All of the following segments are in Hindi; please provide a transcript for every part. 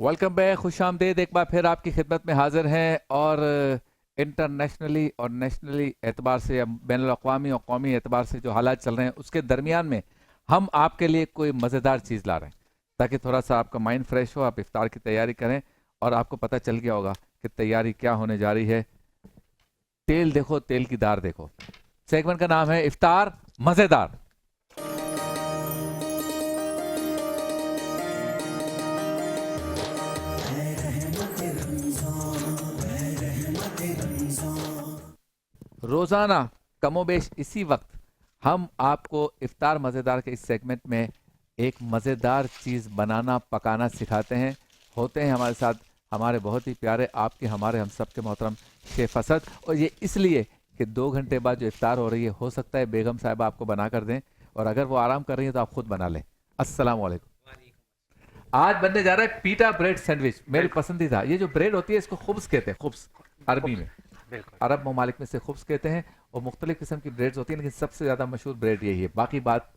वेलकम बैक, खुश आमदीद। एक बार फिर आपकी खिदमत में हाजिर हैं और इंटरनेशनली और नेशनली एतबार से या बैनुल अक़वामी और कौमी एतबार से जो हालात चल रहे हैं उसके दरमियान में हम आपके लिए कोई मज़ेदार चीज़ ला रहे हैं ताकि थोड़ा सा आपका माइंड फ्रेश हो, आप इफ्तार की तैयारी करें और आपको पता चल गया होगा कि तैयारी क्या होने जा रही है। तेल देखो, तेल की दार देखो। सेगमेंट का नाम है इफ्तार मज़ेदार। रोज़ाना कमोबेश इसी वक्त हम आपको इफ्तार मज़ेदार के इस सेगमेंट में एक मज़ेदार चीज़ बनाना पकाना सिखाते हैं। होते हैं हमारे साथ हमारे बहुत ही प्यारे आपके हमारे हम सब के मोहतरम शेफ़ असद, और ये इसलिए कि 2 घंटे बाद जो इफ्तार हो रही है हो सकता है बेगम साहिबा आपको बना कर दें, और अगर वो आराम कर रही है तो आप खुद बना लें। अस्सलाम वालेकुम। आज बनने जा रहा है पीटा ब्रेड सैंडविच, मेरी पसंदीदा। ये जो ब्रेड होती है इसको खुब्स कहते हैं, खुब्स अरबी में, अरब ममालिक में से खुब्स कहते हैं, और मुख्तलिफ किस्म की ब्रेड्स होती हैं लेकिन सबसे ज़्यादा मशहूर ब्रेड यही है। बाकी बात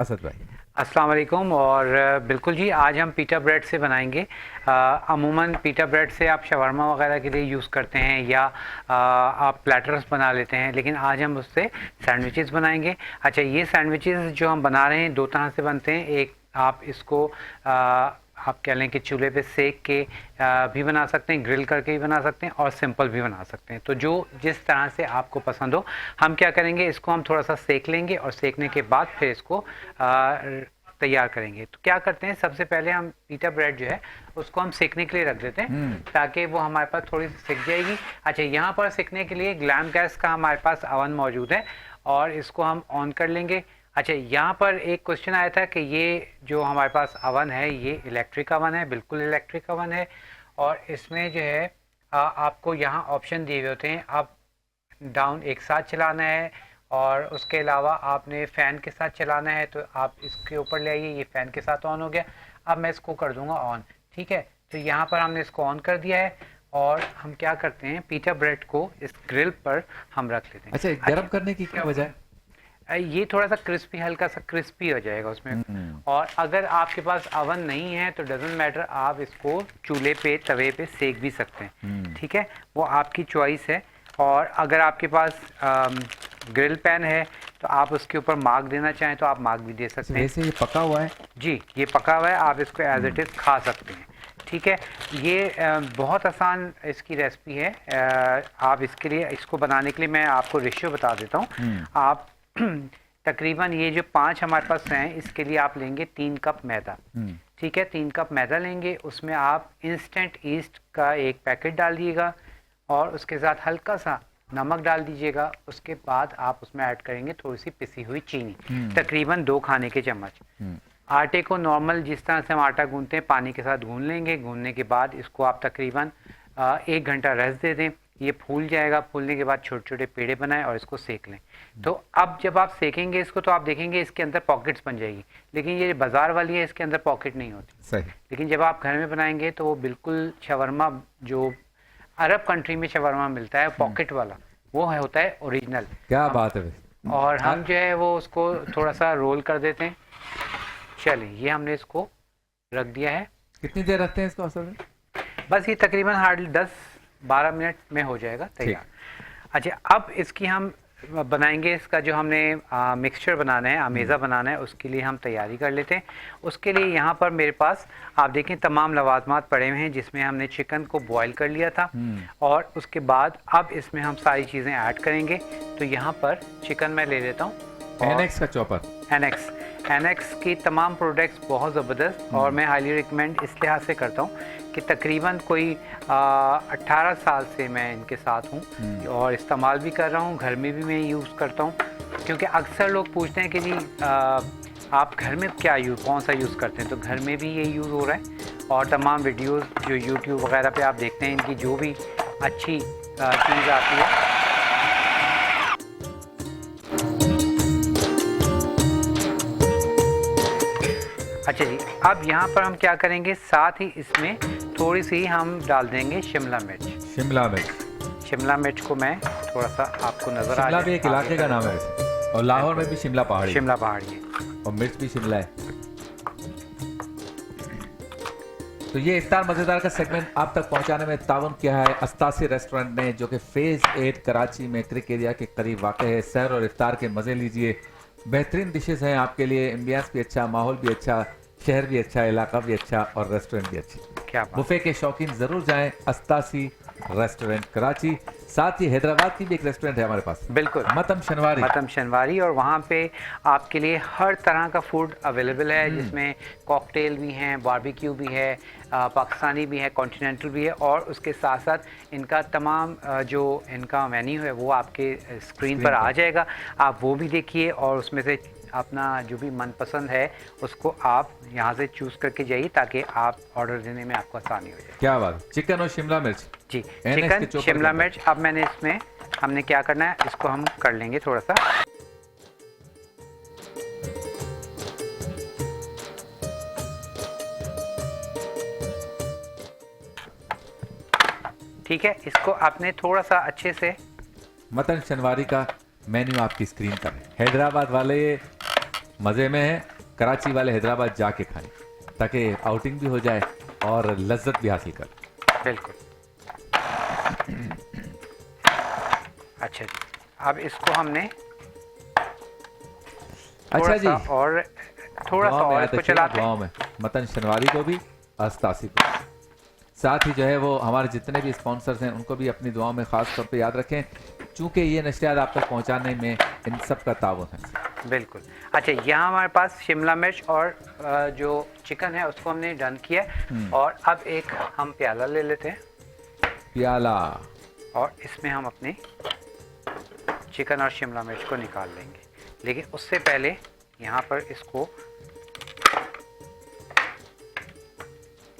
असद भाई। अस्सलाम वालेकुम। और बिल्कुल जी, आज हम पीटा ब्रेड से बनाएंगे। अमूमन पीटा ब्रेड से आप शवरमा वगैरह के लिए यूज़ करते हैं या आप प्लेटर्स बना लेते हैं, लेकिन आज हम उससे सैंडविचेस बनाएंगे। अच्छा, ये सैंडविचेस जो हम बना रहे हैं 2 तरह से बनते हैं। एक आप इसको आप कह लें कि चूल्हे पे सेक के भी बना सकते हैं, ग्रिल करके भी बना सकते हैं, और सिंपल भी बना सकते हैं। तो जो जिस तरह से आपको पसंद हो। हम क्या करेंगे, इसको हम थोड़ा सा सेक लेंगे और सेकने के बाद फिर इसको तैयार करेंगे। तो क्या करते हैं, सबसे पहले हम पीटा ब्रेड जो है उसको हम सेकने के लिए रख देते हैं ताकि वो हमारे पास थोड़ी सी सिक जाएगी। अच्छा, यहाँ पर सेकने के लिए ग्लैम गैस का हमारे पास अवन मौजूद है और इसको हम ऑन कर लेंगे। अच्छा, यहाँ पर एक क्वेश्चन आया था कि ये जो हमारे पास अवन है ये इलेक्ट्रिक अवन है। बिल्कुल इलेक्ट्रिक अवन है, और इसमें जो है आपको यहाँ ऑप्शन दिए हुए होते हैं। अप डाउन एक साथ चलाना है, और उसके अलावा आपने फ़ैन के साथ चलाना है। तो आप इसके ऊपर ले आइए, ये फ़ैन के साथ ऑन हो गया। अब मैं इसको कर दूंगा ऑन। ठीक है, तो यहाँ पर हमने इसको ऑन कर दिया है, और हम क्या करते हैं, पीटा ब्रेड को इस ग्रिल पर हम रख लेते हैं। अच्छा, गर्म करने की क्या वजह है? ये थोड़ा सा क्रिस्पी, हल्का सा क्रिस्पी हो जाएगा उसमें। और अगर आपके पास अवन नहीं है तो डजेंट मैटर, आप इसको चूल्हे पे तवे पे सेक भी सकते हैं। ठीक है, वो आपकी चॉइस है। और अगर आपके पास ग्रिल पैन है तो आप उसके ऊपर मार्क देना चाहें तो आप मार्क भी दे सकते हैं। वैसे ये पका हुआ है जी, ये पका हुआ है, आप इसको एज इट इज़ खा सकते हैं। ठीक है, ये बहुत आसान इसकी रेसिपी है। आप इसके लिए, इसको बनाने के लिए मैं आपको रेशियो बता देता हूँ। आप तकरीबन ये जो 5 हमारे पास हैं, इसके लिए आप लेंगे 3 कप मैदा। ठीक है, 3 कप मैदा लेंगे, उसमें आप इंस्टेंट ईस्ट का एक पैकेट डाल दिएगा और उसके साथ हल्का सा नमक डाल दीजिएगा। उसके बाद आप उसमें ऐड करेंगे थोड़ी सी पिसी हुई चीनी, तकरीबन 2 खाने के चम्मच। आटे को नॉर्मल जिस तरह से हम आटा गूंथते हैं पानी के साथ गूंथ लेंगे। गूंथने के बाद इसको आप तकरीबन 1 घंटा रेस्ट दे दें। ये फूल जाएगा, फूलने के बाद छोटे छोटे पेड़े बनाएं और इसको सेक लें। तो अब जब आप सेकेंगे इसको तो आप देखेंगे इसके अंदर पॉकेट्स बन जाएगी, लेकिन ये बाजार वाली है इसके अंदर पॉकेट नहीं होती। सही। लेकिन जब आप घर में बनाएंगे तो वो बिल्कुल शवरमा, जो अरब कंट्री में शवरमा मिलता है पॉकेट वाला, वो है होता है ओरिजिनल। क्या बात है। और हम जो है वो उसको थोड़ा सा रोल कर देते हैं। चलिए, ये हमने इसको रख दिया है। कितनी देर रखते हैं इसको असल में? बस ये तकरीबन हार्डली 10-12 मिनट में हो जाएगा तैयार। अच्छा, अब इसकी हम बनाएंगे, इसका जो हमने मिक्सचर बनाना है, आमेज़ा बनाना है, उसके लिए हम तैयारी कर लेते हैं। उसके लिए यहाँ पर मेरे पास आप देखें तमाम लवाजमात पड़े हुए हैं, जिसमें हमने चिकन को बॉईल कर लिया था, और उसके बाद अब इसमें हम सारी चीज़ें ऐड करेंगे। तो यहाँ पर चिकन मैं ले लेता हूँ। एनेक्स का चॉपर, एनेक्स की तमाम प्रोडक्ट्स बहुत ज़बरदस्त, और मैं हाईली रिकमेंड इस लिहाज से करता हूँ कि तकरीबन कोई 18 साल से मैं इनके साथ हूँ और इस्तेमाल भी कर रहा हूँ। घर में भी मैं यूज़ करता हूँ, क्योंकि अक्सर लोग पूछते हैं कि जी आप घर में क्या कौन सा यूज़ करते हैं, तो घर में भी ये यूज़ हो रहा है। और तमाम वीडियोस जो यूट्यूब वगैरह पे आप देखते हैं, इनकी जो भी अच्छी चीज़ आती है। अच्छा जी, अब यहाँ पर हम क्या करेंगे, साथ ही इसमें थोड़ी सी हम डाल देंगे शिमला मिर्च। शिमला मिर्च को मैं थोड़ा सा आपको नजर आ जाए। शिमला भी एक इलाके का नाम है वैसे, और लाहौर में भी शिमला पहाड़ी है, और मिर्च भी शिमला है। तो ये इफ्तार मजेदार का सेगमेंट आप तक पहुंचाने में ताउन किया है अस्तासी रेस्टोरेंट ने, जो कि फेज 8 कराची में क्रिक एरिया के करीब वाक़ है। सैर और इफ्तार के मजे लीजिए, बेहतरीन डिशेस हैं आपके लिए, एम्बियंस भी अच्छा, माहौल भी अच्छा, शहर भी अच्छा, इलाका भी अच्छा और रेस्टोरेंट भी अच्छी। क्या बात। बुफे के शौकीन जरूर जाएं अस्तासी रेस्टोरेंट कराची। साथ ही हैदराबाद की भी एक रेस्टोरेंट है हमारे पास, बिल्कुल, मतम शनवारी। मतम शनवारी, और वहाँ पे आपके लिए हर तरह का फूड अवेलेबल है, जिसमें कॉकटेल भी हैं, बारबेक्यू भी है, पाकिस्तानी भी है, कॉन्टिनेंटल भी है, और उसके साथ साथ इनका तमाम जो इनका मेन्यू है वो आपके स्क्रीन पर आ जाएगा। आप वो भी देखिए और उसमें से अपना जो भी मनपसंद है उसको आप यहाँ से चूज़ करके जाइए, ताकि आप ऑर्डर देने में आपको आसानी हो जाए। क्या बात। चिकन और शिमला मिर्च जी, NX के चिकन चोपर शिमला के मिर्च। अब मैंने इसमें हमने क्या करना है, इसको हम कर लेंगे थोड़ा सा। ठीक है, इसको आपने थोड़ा सा अच्छे से। मतन शनवारी का मेन्यू आपकी स्क्रीन पर है। हैदराबाद वाले मज़े में हैं, कराची वाले हैदराबाद जाके खाएं ताकि आउटिंग भी हो जाए और लज्जत भी हासिल करें। बिल्कुल। अच्छा जी, अब इसको हमने अच्छा जी, और थोड़ा सा और इसको चलाते हैं। दुआओं में मतन शनवारी को भी, अस्तासी को, साथ ही जो है वो हमारे जितने भी स्पॉन्सर्स हैं उनको भी अपनी दुआओं में ख़ास तौर पे याद रखें, चूँकि ये नशरियात आप तक पहुँचाने में इन सब का ताउन है। बिल्कुल। अच्छा, यहाँ हमारे पास शिमला मिर्च और जो चिकन है उसको हमने डन किया है, और अब एक हम प्याला ले लेते हैं, प्याला, और इसमें हम अपने चिकन और शिमला मिर्च को निकाल लेंगे। लेकिन उससे पहले यहाँ पर इसको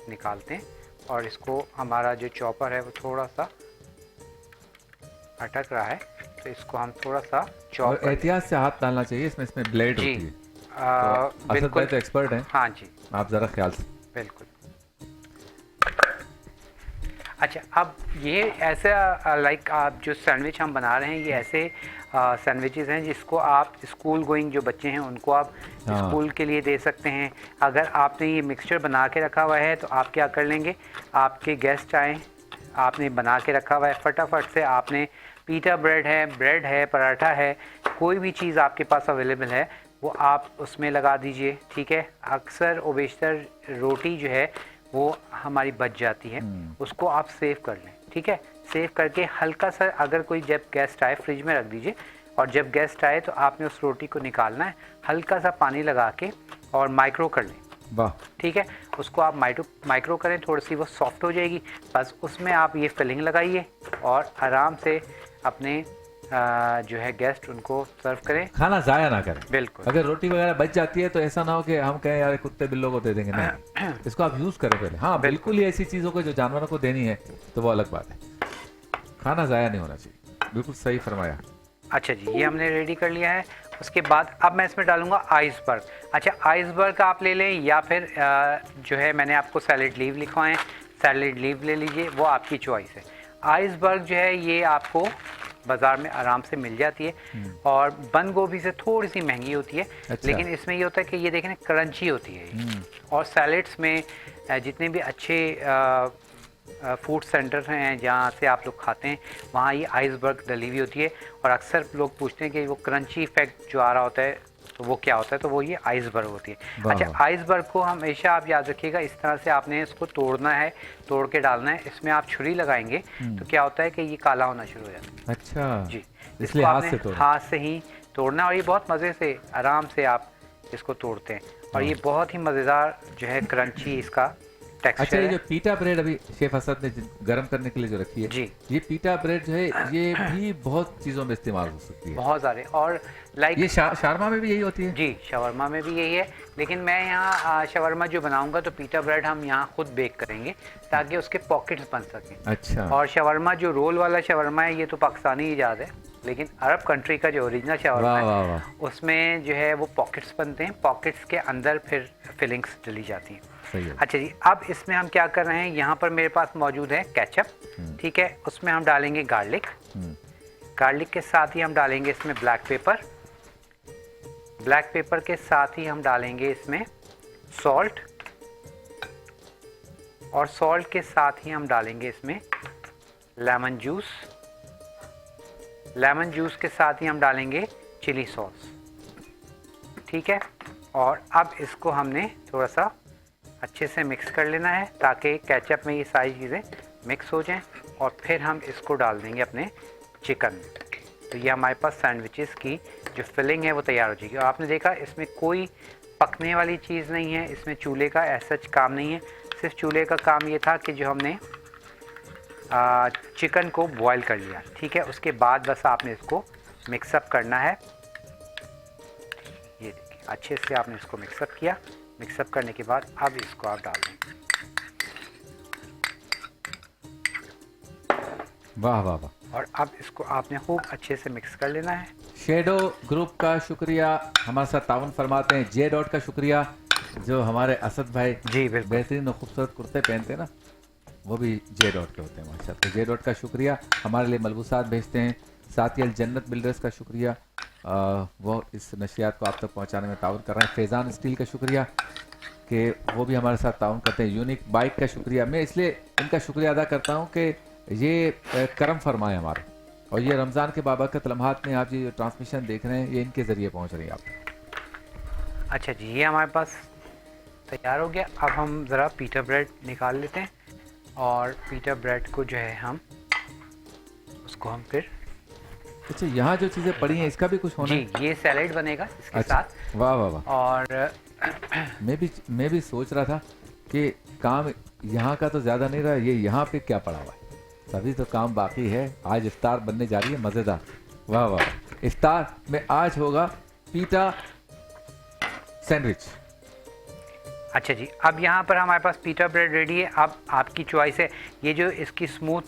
निकालते हैं, और इसको हमारा जो चॉपर है वो थोड़ा सा अटक रहा है, तो इसको हम थोड़ा सा और चॉप। एहतियात से हाथ डालना चाहिए, इसमें ब्लेड जी, होती है। तो असद भाई तो एक्सपर्ट हैं। हाँ जी, आप ज़रा ख्याल से। बिल्कुल। अच्छा, अब ये ऐसा लाइक आप जो सैंडविच हम बना रहे हैं, ये ऐसे सैंडविचेस हैं जिसको आप स्कूल गोइंग जो बच्चे हैं उनको आप स्कूल के लिए दे सकते हैं। अगर आपने ये मिक्सचर बना के रखा हुआ है तो आप क्या कर लेंगे, आपके गेस्ट आए, आपने बना के रखा हुआ है, फटाफट से आपने पीटा ब्रेड है, पराठा है, कोई भी चीज़ आपके पास अवेलेबल है वो आप उसमें लगा दीजिए। ठीक है, अक्सर और बेशतर रोटी जो है वो हमारी बच जाती है, उसको आप सेव कर लें। ठीक है, सेव करके हल्का सा, अगर कोई जब गेस्ट आए फ्रिज में रख दीजिए, और जब गेस्ट आए तो आपने उस रोटी को निकालना है, हल्का सा पानी लगा के और माइक्रो कर लें। वाह। ठीक है, उसको आप माइक्रो करें, थोड़ी सी वो सॉफ्ट हो जाएगी, बस उसमें आप ये फिलिंग लगाइए और आराम से अपने जो है गेस्ट उनको सर्व करें। खाना ज़ाया ना करें। बिल्कुल। अगर रोटी वगैरह बच जाती है तो ऐसा ना हो कि हम कहें यार कुत्ते बिल्लों को दे देंगे, नहीं, इसको आप यूज़ करें पहले। हाँ, बिल्कुल ही ऐसी चीज़ों को जो जानवरों को देनी है तो वो अलग बात है, खाना ज़ाया नहीं होना चाहिए। बिल्कुल सही फरमाया। अच्छा जी, ये हमने रेडी कर लिया है। उसके बाद अब मैं इसमें डालूंगा आइसबर्ग। अच्छा, आइसबर्ग आप ले लें या फिर जो है मैंने आपको सैलेड लीव लिखवाए हैं, सैलेड लीव ले लीजिए, वो आपकी चॉइस है। आइसबर्ग जो है ये आपको बाज़ार में आराम से मिल जाती है, और बंद गोभी से थोड़ी सी महंगी होती है। अच्छा। लेकिन इसमें ये होता है कि ये देखें क्रंची होती है ये। और सैलेड्स में जितने भी अच्छे फूड सेंटर हैं जहाँ से आप लोग खाते हैं, वहाँ ये आइसबर्ग डली हुई होती है, और अक्सर लोग पूछते हैं कि वो क्रंची इफेक्ट जो आ रहा होता है तो वो क्या होता है, तो वो ये आइसबर्ग होती है। अच्छा, आइसबर्ग को हमेशा आप याद रखिएगा, इस तरह से आपने इसको तोड़ना है, तोड़ के डालना है। इसमें आप छुरी लगाएंगे तो क्या होता है कि ये काला होना शुरू हो जाता है। अच्छा जी, इसलिए हाथ से ही तोड़ना, और ये बहुत मज़े से आराम से आप इसको तोड़ते हैं, और ये बहुत ही मज़ेदार जो है क्रंची इसका टेक्सचर। अच्छा, ये जो पीटा ब्रेड अभी शेफ असद ने गर्म करने के लिए जो रखी है जी, ये पीटा ब्रेड जो है ये भी बहुत चीज़ों में इस्तेमाल हो सकती है, बहुत सारे। और लाइक ये शारमा में भी यही होती है। जी, शवरमा में भी यही है, लेकिन मैं यहाँ शवरमा जो बनाऊंगा तो पीटा ब्रेड हम यहाँ खुद बेक करेंगे ताकि उसके पॉकेट्स बन सकें। अच्छा। और शवरमा जो रोल वाला शवरमा है ये तो पाकिस्तानी इजाद है, लेकिन अरब कंट्री का जो ओरिजिनल शवरमा है उसमें जो है वो पॉकेट्स बनते हैं, पॉकेट्स के अंदर फिर फिलिंग्स डली जाती हैं। अच्छा जी, अब इसमें हम क्या कर रहे हैं, यहाँ पर मेरे पास मौजूद है केचप। ठीक है, उसमें हम डालेंगे गार्लिक। गार्लिक के साथ ही हम डालेंगे इसमें ब्लैक पेपर। ब्लैक पेपर के साथ ही हम डालेंगे इसमें सॉल्ट। और सॉल्ट के साथ ही हम डालेंगे इसमें लेमन जूस। लेमन जूस के साथ ही हम डालेंगे चिली सॉस। ठीक है, और अब इसको हमने थोड़ा सा अच्छे से मिक्स कर लेना है ताकि केचप में ये सारी चीज़ें मिक्स हो जाएं, और फिर हम इसको डाल देंगे अपने चिकन में। तो ये हमारे पास सैंडविचेस की जो फिलिंग है वो तैयार हो जाएगी। और आपने देखा इसमें कोई पकने वाली चीज़ नहीं है, इसमें चूल्हे का ऐसा काम नहीं है। सिर्फ चूल्हे का काम ये था कि जो हमने चिकन को बॉईल कर लिया। ठीक है, उसके बाद बस आपने इसको मिक्सअप करना है। ये देखिए अच्छे से आपने इसको मिक्सअप किया। मिक्सअप करने के बाद अब इसको आप डाल दें। वाह वाह वाह। और अब इसको आपने खूब अच्छे से मिक्स कर लेना है। शेडो ग्रुप का शुक्रिया, हमारे साथ ताउन फरमाते हैं। जे डॉट का शुक्रिया, जो हमारे असद भाई जी बिल्कुल। बेहतरीन और खूबसूरत कुर्ते पहनते हैं ना, वो भी जे डॉट के होते हैं माशाल्लाह। तो जे डॉट का शुक्रिया, हमारे लिए मलबूसात भेजते हैं। साथ ही अल जन्नत बिल्डर्स का शुक्रिया, वो इस नशियात को आप तक पहुंचाने में ताउन कर रहे हैं। फैज़ान स्टील का शुक्रिया कि वो भी हमारे साथ ताउन करते हैं। यूनिक बाइक का शुक्रिया, मैं इसलिए इनका शुक्रिया अदा करता हूँ कि ये करम फरमाए हमारे, और ये रमज़ान के बाबरकत लम्हात में आप ये ट्रांसमिशन देख रहे हैं, ये इनके ज़रिए पहुंच रही है आप। अच्छा जी, ये हमारे पास तैयार हो गया। अब हम ज़रा पीटा ब्रेड निकाल लेते हैं, और पीटा ब्रेड को जो है हम उसको हम फिर अच्छा, यहाँ जो चीज़ें पड़ी हैं इसका भी कुछ होना है? जी, ये सैलेड बनेगा इसके अच्छा, साथ। वाह वाह वाह। और मैं भी सोच रहा था कि काम यहाँ का तो ज़्यादा नहीं रहा, ये यहाँ पे क्या पड़ा हुआ है। तभी तो काम बाकी है। आज इफ्तार बनने जा रही है मज़ेदार। वाह वाह वाह। इफ्तार में आज होगा पीटा सैंडविच। अच्छा जी, अब यहाँ पर हमारे पास पीटा ब्रेड रेडी है। अब आपकी चॉइस है, ये जो इसकी स्मूथ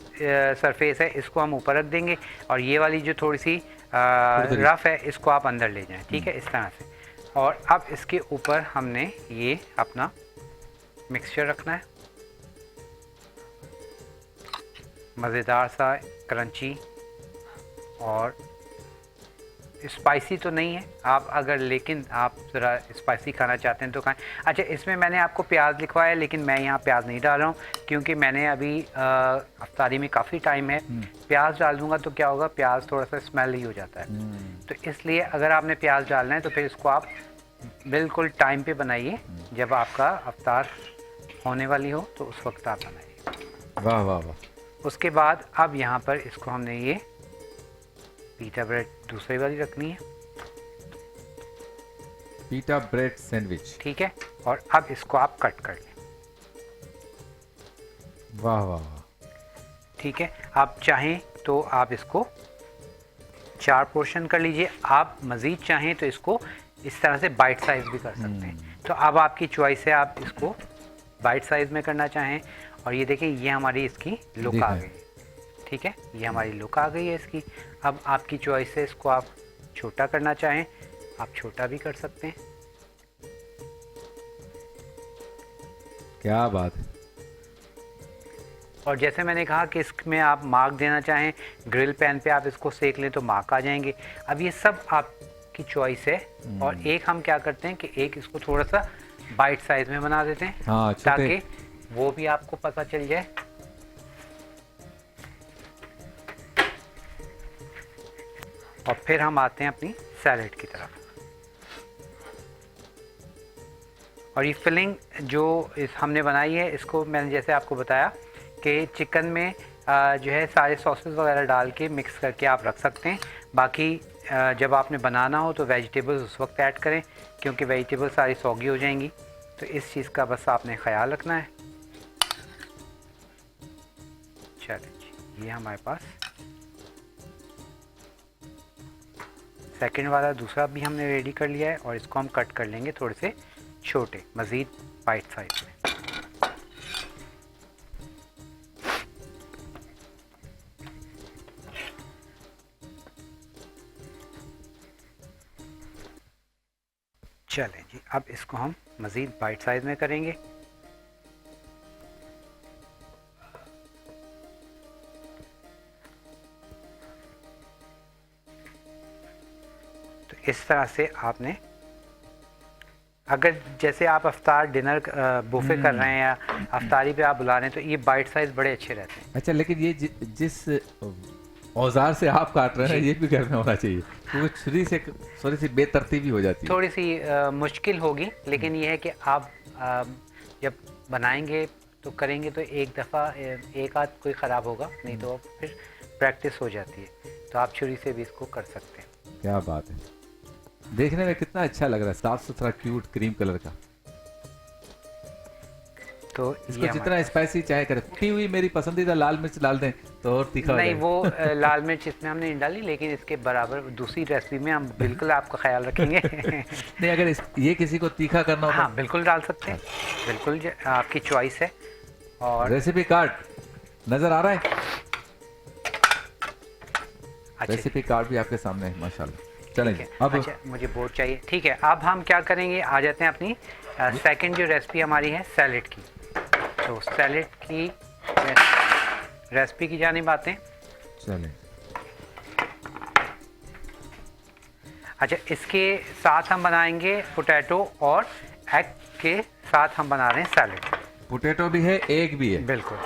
सरफेस है इसको हम ऊपर रख देंगे, और ये वाली जो थोड़ी सी रफ़ है इसको आप अंदर ले जाएं। ठीक है, इस तरह से। और अब इसके ऊपर हमने ये अपना मिक्सचर रखना है, मज़ेदार सा क्रंची, और स्पाइसी तो नहीं है आप अगर, लेकिन आप ज़रा स्पाइसी खाना चाहते हैं तो खाएं। अच्छा, इसमें मैंने आपको प्याज लिखवाया है, लेकिन मैं यहाँ प्याज नहीं डाल रहा हूँ क्योंकि मैंने अभी अफ्तारी में काफ़ी टाइम है। प्याज डाल दूँगा तो क्या होगा, प्याज थोड़ा सा स्मेल ही हो जाता है। तो इसलिए अगर आपने प्याज डालना है तो फिर इसको आप बिल्कुल टाइम पे बनाइए, जब आपका अफ्तार होने वाली हो तो उस वक्त आप बनाइए। वाह वाह वाह। उसके बाद अब यहाँ पर इसको हमने ये पीटा ब्रेड दूसरी वाली रखनी है। पीटा ब्रेड सैंडविच। ठीक है, और अब इसको आप कट कर लें। वाह वाह वाह। ठीक है, आप चाहें तो आप इसको 4 पोर्शन कर लीजिए। आप मज़ीद चाहें तो इसको इस तरह से बाइट साइज भी कर सकते हैं। तो अब आपकी चॉइस है, आप इसको बाइट साइज में करना चाहें। और ये देखिए, ये हमारी इसकी लुक आ गई। ठीक है, ये हमारी लुक आ गई है इसकी। अब आपकी चॉइस है, इसको आप छोटा करना चाहें आप छोटा भी कर सकते हैं। क्या बात है। और जैसे मैंने कहा कि इसमें आप मार्क देना चाहें, ग्रिल पैन पे आप इसको सेक लें तो मार्क आ जाएंगे। अब ये सब आपकी चॉइस है। और एक हम क्या करते हैं कि एक इसको थोड़ा सा बाइट साइज में बना देते हैं, हाँ, ताकि वो भी आपको पता चल जाए। और फिर हम आते हैं अपनी सैलेड की तरफ। और ये फिलिंग जो हमने बनाई है, इसको मैंने जैसे आपको बताया कि चिकन में जो है सारे सॉसेस वगैरह डाल के मिक्स करके आप रख सकते हैं। बाकी जब आपने बनाना हो तो वेजिटेबल्स उस वक्त ऐड करें, क्योंकि वेजिटेबल सारी सौगी हो जाएंगी। तो इस चीज़ का बस आपने ख्याल रखना है। चलिए, ये हमारे पास सेकंड वाला दूसरा भी हमने रेडी कर लिया है, और इसको हम कट कर लेंगे थोड़े से छोटे, मज़ीद बाइट साइज में। चलें जी, अब इसको हम मज़ीद बाइट साइज में करेंगे। तो इस तरह से आपने अगर जैसे आप अफ्तार डिनर बुफे कर रहे हैं या अफ्तारी पे आप बुला रहे हैं तो ये बाइट साइज बड़े अच्छे रहते हैं। अच्छा, लेकिन ये जिस औजार से आप काट रहे हैं ये भी घर में होना चाहिए, क्योंकि छुरी से थोड़ी सी बेतरतीबी हो जाती है। थोड़ी सी मुश्किल होगी, लेकिन ये है कि आप जब बनाएंगे तो करेंगे तो एक दफ़ा एक आध कोई ख़राब होगा, नहीं तो फिर प्रैक्टिस हो जाती है, तो आप छुरी से भी इसको कर सकते हैं। क्या बात है, देखने में कितना अच्छा लग रहा है, साफ सुथरा क्यूट क्रीम कलर का। तो इसको जितना स्पाइसी चाहे करें। कुटी हुई मेरी पसंदीदा लाल मिर्च डाल दें तो और तीखा हो नहीं, जाएगा। वो लाल मिर्च इसमें हमने नहीं डाली, लेकिन इसके बराबर दूसरी रेसिपी में हम बिल्कुल आपका ख्याल रखेंगे। नहीं, अगर ये किसी को तीखा करना हो हाँ, बिल्कुल डाल सकते हैं, बिल्कुल आपकी चॉइस है। और रेसिपी कार्ड नजर आ रहा है? अच्छा, रेसिपी कार्ड भी आपके सामने है माशाल्लाह। चलेंगे अब। अच्छा, मुझे बोर्ड चाहिए। ठीक है, अब हम क्या करेंगे, आ जाते हैं अपनी सेकंड जो रेसिपी हमारी है सैलेड की। तो सैलेड की रेसिपी की जानिब आते हैं। चलें। अच्छा, इसके साथ हम बनाएंगे पोटैटो और एग के साथ हम बना रहे हैं सैलेड। पोटैटो भी है, एग भी है। बिल्कुल,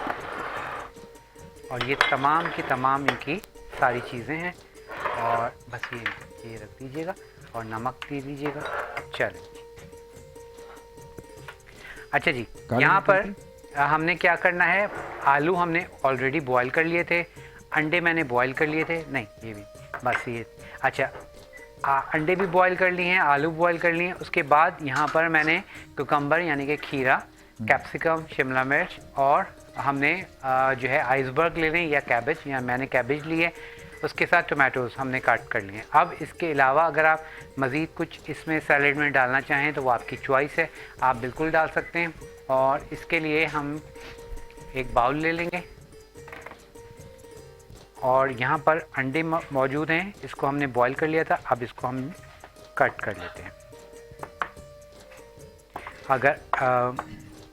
और ये तमाम की तमाम इनकी सारी चीज़ें हैं। और बस ये रख दीजिएगा और नमक दे दीजिएगा। चलें। अच्छा जी, यहाँ पर हमने क्या करना है, आलू हमने ऑलरेडी बॉईल कर लिए थे, अंडे मैंने बॉईल कर लिए थे, नहीं ये भी बस ये। अच्छा, अंडे भी बॉईल कर लिए हैं, आलू बॉईल कर लिए हैं। उसके बाद यहाँ पर मैंने कुकम्बर यानी कि खीरा, कैप्सिकम, शिमला मिर्च और हमने जो है आइसबर्ग ले लें या कैबेज, या मैंने कैबेज लिए, उसके साथ टोमेटोज़ हमने काट कर लिए। अब इसके अलावा अगर आप मज़ीद कुछ इसमें सैलेड में डालना चाहें तो वो आपकी चॉइस है, आप बिल्कुल डाल सकते हैं। और इसके लिए हम एक बाउल ले लेंगे और यहाँ पर अंडे मौजूद हैं, इसको हमने बॉईल कर लिया था, अब इसको हम कट कर लेते हैं। अगर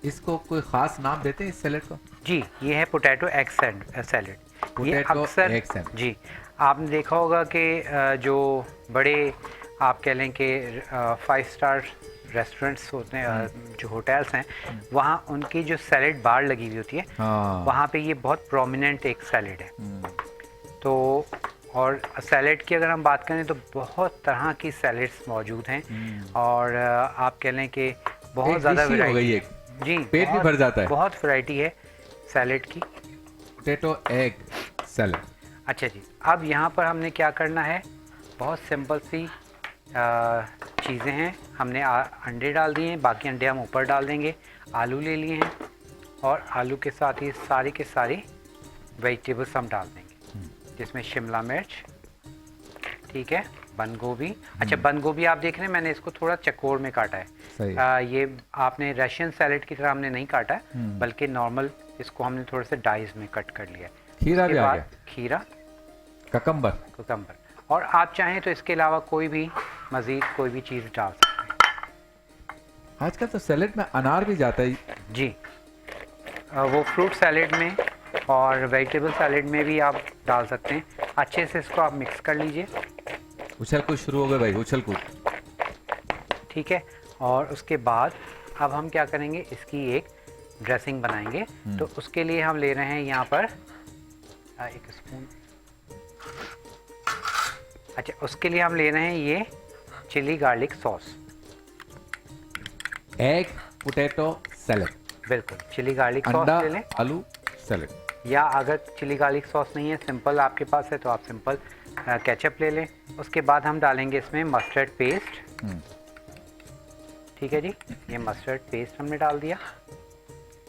इसको कोई ख़ास नाम देते हैं इस सैलेड को? जी, ये है पोटैटो एग सैलेड। ये अक्सर एग सैलेड। जी, आपने देखा होगा कि जो बड़े आप कह लें कि 5 स्टार रेस्टोरेंट्स होते हैं, जो होटल्स हैं, वहाँ उनकी जो सैलेड बार लगी हुई होती है, वहाँ पे ये बहुत प्रोमिनेंट एक सैलेड है। तो और सैलेड की अगर हम बात करें तो बहुत तरह की सैलेड्स मौजूद हैं, और आप कह लें कि बहुत ज़्यादा वैरायटी है। जी, पेट भी भर जाता है। बहुत वैरायटी है सैलेड की। Potato egg salad. अच्छा जी, अब यहाँ पर हमने क्या करना है, बहुत सिंपल सी चीज़ें हैं। हमने अंडे डाल दिए हैं, बाकी अंडे हम ऊपर डाल देंगे। आलू ले लिए हैं और आलू के साथ ही सारी के सारी वेजिटेबल्स हम डाल देंगे, जिसमें शिमला मिर्च, ठीक है, बंद गोभी। अच्छा, बंद गोभी आप देख रहे हैं मैंने इसको थोड़ा चकोर में काटा है। सही। ये आपने रशियन सैलेड की तरह हमने नहीं काटा है, बल्कि नॉर्मल इसको हमने थोड़े से डाइस में कट कर लिया है। खीरा भी आ गया। खीरा, कुकम्बर, और आप चाहें तो इसके अलावा कोई भी मज़ीद कोई भी चीज़ डाल सकते हैं। आजकल तो सैलेड में अनार भी जाता है। जी, वो फ्रूट सैलेड में और वेजिटेबल सैलेड में भी आप डाल सकते हैं। अच्छे से इसको आप मिक्स कर लीजिए। उछल कूद शुरू हो गए भाई, उछल कूद। ठीक है, और उसके बाद अब हम क्या करेंगे, इसकी एक ड्रेसिंग बनाएंगे। तो उसके लिए हम ले रहे हैं यहाँ पर 1 स्पून। अच्छा, उसके लिए हम ले रहे हैं ये chilli garlic sauce. Egg potato salad. बिल्कुल, चिली गार्लिक सॉस ले लें, आलू सैलेड। या अगर चिली गार्लिक सॉस नहीं है, सिंपल आपके पास है, तो आप सिंपल केचप ले लें। उसके बाद हम डालेंगे इसमें मस्टर्ड पेस्ट। ठीक है जी, ये मस्टर्ड पेस्ट हमने डाल दिया।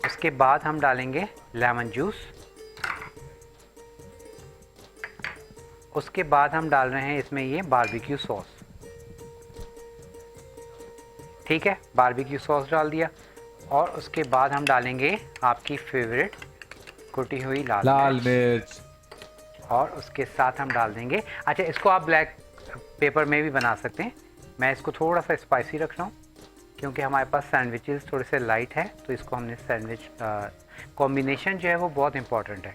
उसके बाद हम डालेंगे लेमन जूस। उसके बाद हम डाल रहे हैं इसमें ये बारबेक्यू सॉस। ठीक है, बारबेक्यू सॉस डाल दिया। और उसके बाद हम डालेंगे आपकी फेवरेट कुटी हुई लाल मिर्च। और उसके साथ हम डाल देंगे, अच्छा, इसको आप ब्लैक पेपर में भी बना सकते हैं। मैं इसको थोड़ा सा स्पाइसी रख रहा हूँ क्योंकि हमारे पास सैंडविचेस थोड़े से लाइट है, तो इसको हमने सैंडविच कॉम्बिनेशन जो है वो बहुत इंपॉर्टेंट है।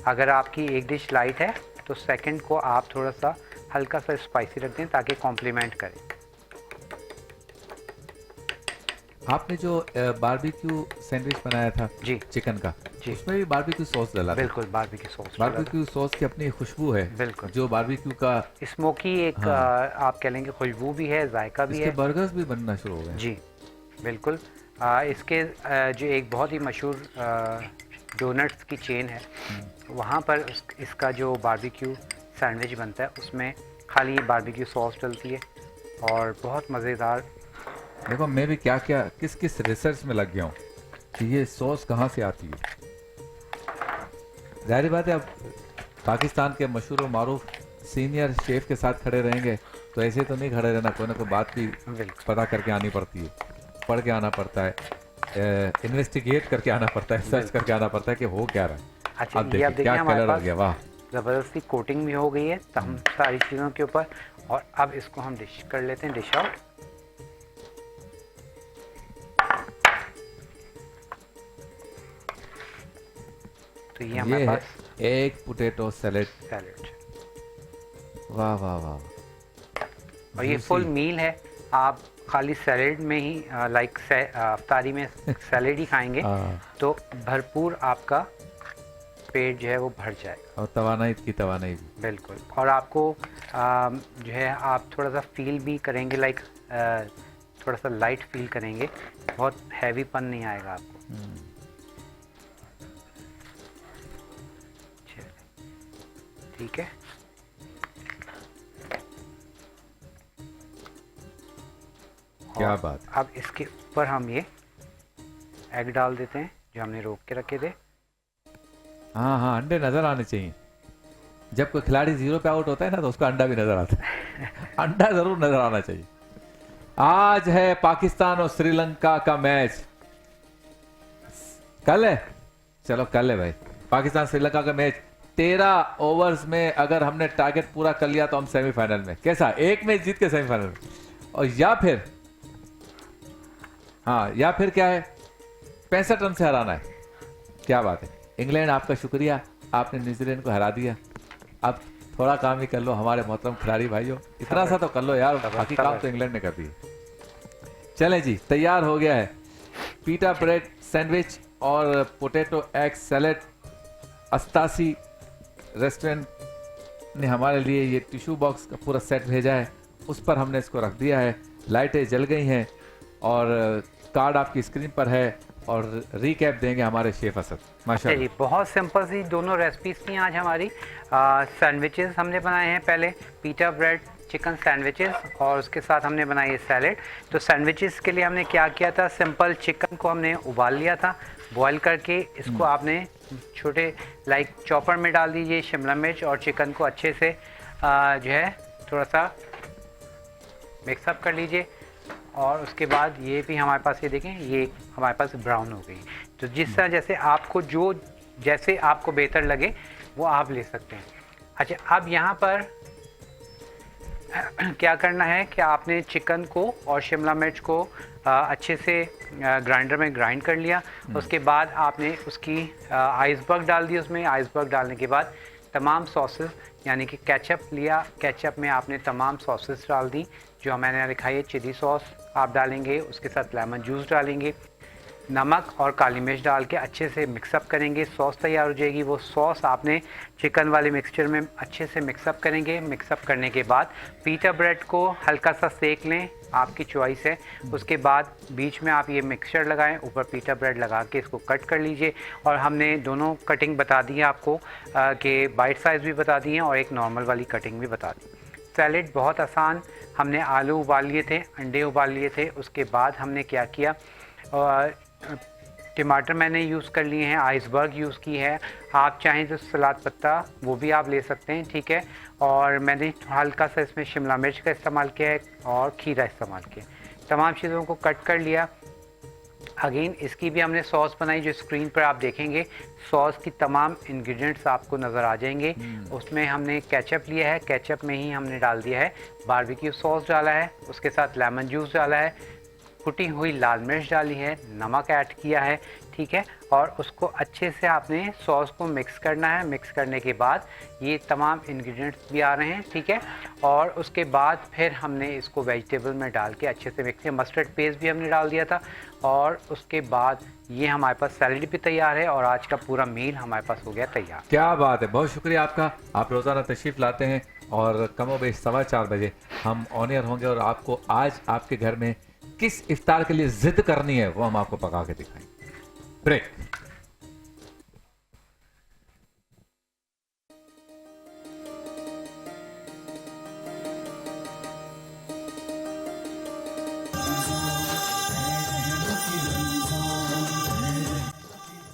अगर आपकी एक डिश लाइट है तो सेकंड को आप थोड़ा सा हल्का सा स्पाइसी रख दें ताकि कॉम्प्लीमेंट करें। आपने जो बारबेक्यू सैंडविच बनाया था जी चिकन का, जी उसमें भी बारबेक्यू सॉस डाला था। बिल्कुल बारबेक्यू सॉस डाला बारबेक्यू सॉस की अपनी खुशबू है, बिल्कुल। जो बारबेक्यू का। था स्मोकी एक हाँ, आप कह लेंगे खुशबू भी है, जायका भी इसके है। बर्गर्स भी बनना शुरू हो गए हैं। जी बिल्कुल। इसके जो एक बहुत ही मशहूर डोनट्स की चेन है, वहाँ पर इसका जो बारबेक्यू सैंडविच बनता है उसमें खाली बारबेक्यू सॉस डलती है और बहुत मज़ेदार। देखो मैं भी क्या क्या किस किस रिसर्च में लग गया हूँ कि ये सॉस कहाँ से आती है। जाहिर बात है, अब पाकिस्तान के मशहूर और मारूफ सीनियर शेफ के साथ खड़े रहेंगे तो ऐसे तो नहीं खड़े रहना, कोई ना कोई बात भी बिल्कुल पता करके आनी पड़ती है, पढ़ के आना पड़ता है, इन्वेस्टिगेट करके आना पड़ता है, सर्च करके आना पड़ता है कि हो क्या रहा है। अच्छा, अब ये आप देखिए देखिए क्या हमारे कलर हो पास गया, वाह। ज़बरदस्ती कोटिंग भी हो गई है तमाम सारी चीज़ों के ऊपर। और अब इसको हम डिश कर लेते हैं, डिश आउट। तो ये हमारे ये है पास एग पोटैटो सैलेड, सैलेड वाह वाह वाह। और ये फुल मील है। आप खाली सैलेड में ही लाइक अफ्तारी में सैलेड ही खाएंगे हाँ, तो भरपूर आपका पेट जो है वो भर जाएगा। और तवानाई की तवानाई भी। बिल्कुल। और आपको जो है आप थोड़ा सा फील भी करेंगे, लाइक थोड़ा सा लाइट फील करेंगे, बहुत हैवीपन नहीं आएगा आपको। चलिए, ठीक है। क्या और बात। अब इसके ऊपर हम ये एग डाल देते हैं जो हमने रोक के रखे थे। हाँ हाँ, अंडे नजर आने चाहिए। जब कोई खिलाड़ी 0 पे आउट होता है ना तो उसका अंडा भी नजर आता है। अंडा जरूर नजर आना चाहिए। आज है पाकिस्तान और श्रीलंका का मैच। कल है, चलो कल है भाई, पाकिस्तान श्रीलंका का मैच। 13 ओवर्स में अगर हमने टारगेट पूरा कर लिया तो हम सेमीफाइनल में। कैसा, एक मैच जीत के सेमीफाइनल में। और या फिर हाँ, या फिर क्या है, 65 रन से हराना है। क्या बात है। इंग्लैंड आपका शुक्रिया, आपने न्यूजीलैंड को हरा दिया। अब थोड़ा काम ही कर लो हमारे मोहतरम खिलाड़ी भाइयों, इतना सा तो कर लो यार, बाकी काम तो इंग्लैंड ने कर दिया। चलें जी, तैयार हो गया है पीटा ब्रेड सैंडविच और पोटैटो एग सैलेड। 88 रेस्टोरेंट ने हमारे लिए ये टिश्यू बॉक्स का पूरा सेट भेजा है, उस पर हमने इसको रख दिया है। लाइटें जल गई हैं और कार्ड आपकी स्क्रीन पर है और रीकैप देंगे हमारे शेफ असद। माशाल्लाह जी, बहुत सिंपल सी दोनों रेसिपीज थी आज हमारी। सैंडविचेस हमने बनाए हैं पहले, पीटा ब्रेड चिकन सैंडविचेस, और उसके साथ हमने बनाई है सैलेड। तो सैंडविचेस के लिए हमने क्या किया था, सिंपल चिकन को हमने उबाल लिया था, बॉईल करके इसको आपने छोटे लाइक चॉपर में डाल दीजिए शिमला मिर्च, और चिकन को अच्छे से जो है थोड़ा सा मिक्सअप कर लीजिए। और उसके बाद ये भी हमारे पास, ये देखें, ये हमारे पास ब्राउन हो गई। तो जिस तरह जैसे आपको जैसे आपको बेहतर लगे वो आप ले सकते हैं। अच्छा, अब यहाँ पर क्या करना है कि आपने चिकन को और शिमला मिर्च को अच्छे से ग्राइंडर में ग्राइंड कर लिया। उसके बाद आपने उसकी आइसबर्ग डाल दी उसमें। आइसबर्ग डालने के बाद तमाम सॉसेस यानी कि केचप लिया, केचप में आपने तमाम सॉसेस डाल दी जो मैंने दिखाई है। चिली सॉस आप डालेंगे, उसके साथ लेमन जूस डालेंगे, नमक और काली मिर्च डाल के अच्छे से मिक्सअप करेंगे। सॉस तैयार हो जाएगी। वो सॉस आपने चिकन वाले मिक्सचर में अच्छे से मिक्सअप करेंगे। मिक्सअप करने के बाद पीटा ब्रेड को हल्का सा सेक लें, आपकी चॉइस है। उसके बाद बीच में आप ये मिक्सचर लगाएं, ऊपर पीटा ब्रेड लगा के इसको कट कर लीजिए। और हमने दोनों कटिंग बता दी है आपको कि बाइट साइज़ भी बता दी हैं और एक नॉर्मल वाली कटिंग भी बता दी। सैलेड बहुत आसान, हमने आलू उबाल लिए थे, अंडे उबाल लिए थे। उसके बाद हमने क्या किया, टमाटर मैंने यूज़ कर लिए हैं, आइसबर्ग यूज़ की है। आप चाहें तो सलाद पत्ता वो भी आप ले सकते हैं, ठीक है। और मैंने हल्का सा इसमें शिमला मिर्च का इस्तेमाल किया है और खीरा इस्तेमाल किया। तमाम चीज़ों को कट कर लिया। अगेन इसकी भी हमने सॉस बनाई जो स्क्रीन पर आप देखेंगे। सॉस की तमाम इंग्रेडिएंट्स आपको नज़र आ जाएंगे। उसमें हमने केचप लिया है, केचप में ही हमने डाल दिया है बारबेक्यू सॉस डाला है, उसके साथ लेमन जूस डाला है, कुटी हुई लाल मिर्च डाली है, नमक ऐड किया है, ठीक है। और उसको अच्छे से आपने सॉस को मिक्स करना है। मिक्स करने के बाद ये तमाम इंग्रेडिएंट्स भी आ रहे हैं, ठीक है। और उसके बाद फिर हमने इसको वेजिटेबल में डाल के अच्छे से मिक्स किया। मस्टर्ड पेस्ट भी हमने डाल दिया था। और उसके बाद ये हमारे पास सैलड भी तैयार है और आज का पूरा मील हमारे पास हो गया तैयार। क्या बात है, बहुत शुक्रिया आपका। आप रोजाना तशरीफ लाते हैं और कमोबेश 4:15 बजे हम ऑन एयर होंगे और आपको आज आपके घर में किस इफ्तार के लिए जिद करनी है वो हम आपको पका के दिखाएंगे। ब्रेक।